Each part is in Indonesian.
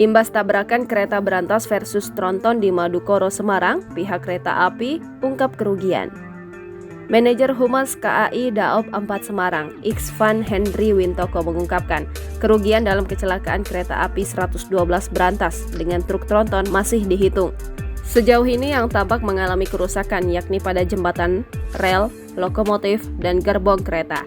Imbas tabrakan kereta berantas versus tronton di Madukoro, Semarang, pihak kereta api ungkap kerugian. Manajer Humas KAI Daop 4 Semarang, Iksvan Henry Wintoko mengungkapkan, kerugian dalam kecelakaan kereta api 112 berantas dengan truk tronton masih dihitung. Sejauh ini yang tampak mengalami kerusakan yakni pada jembatan, rel, lokomotif, dan gerbong kereta.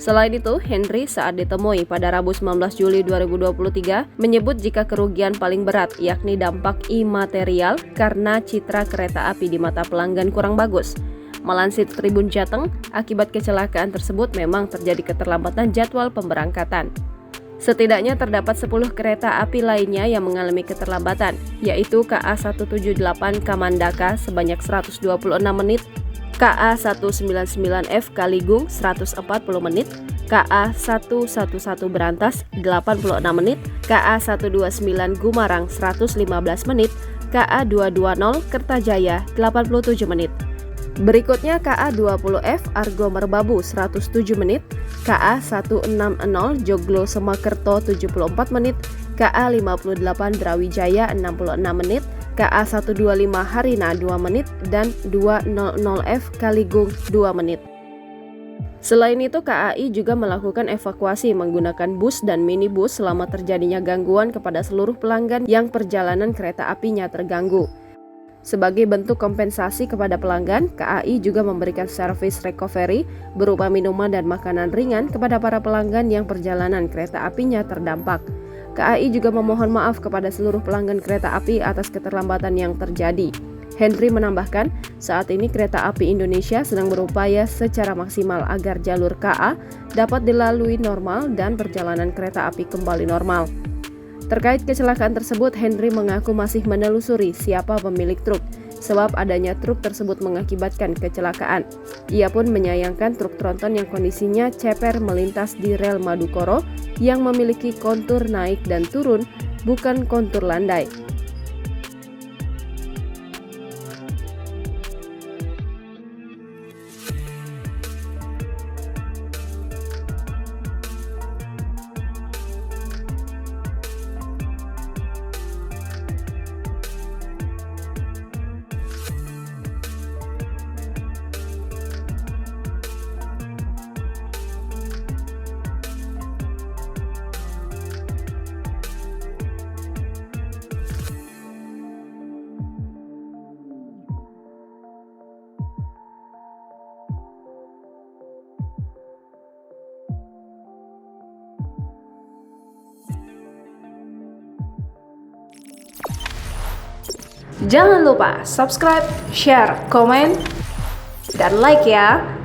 Selain itu, Henry saat ditemui pada Rabu 19 Juli 2023 menyebut jika kerugian paling berat yakni dampak imaterial karena citra kereta api di mata pelanggan kurang bagus. Melansir Tribun Jateng, akibat kecelakaan tersebut memang terjadi keterlambatan jadwal pemberangkatan. Setidaknya terdapat 10 kereta api lainnya yang mengalami keterlambatan, yaitu KA 178 Kamandaka sebanyak 126 menit, KA 199F Kaligung 140 menit, KA 111 Berantas 86 menit, KA 129 Gumarang 115 menit, KA 220 Kertajaya 87 menit. Berikutnya KA 20F Argo Merbabu 107 menit, KA 160 Joglo Semakerto 74 menit, KA 58 Brawijaya 66 menit, KA 125 Harina 2 menit, dan 200F Kaligung 2 menit. Selain itu, KAI juga melakukan evakuasi menggunakan bus dan minibus selama terjadinya gangguan kepada seluruh pelanggan yang perjalanan kereta apinya terganggu. Sebagai bentuk kompensasi kepada pelanggan, KAI juga memberikan servis recovery berupa minuman dan makanan ringan kepada para pelanggan yang perjalanan kereta apinya terdampak. KAI juga memohon maaf kepada seluruh pelanggan kereta api atas keterlambatan yang terjadi. Henry menambahkan, saat ini kereta api Indonesia sedang berupaya secara maksimal agar jalur KA dapat dilalui normal dan perjalanan kereta api kembali normal. Terkait kecelakaan tersebut, Henry mengaku masih menelusuri siapa pemilik truk, sebab adanya truk tersebut mengakibatkan kecelakaan. Ia pun menyayangkan truk tronton yang kondisinya ceper melintas di rel Madukoro yang memiliki kontur naik dan turun, bukan kontur landai. Jangan lupa subscribe, share, komen, dan like ya!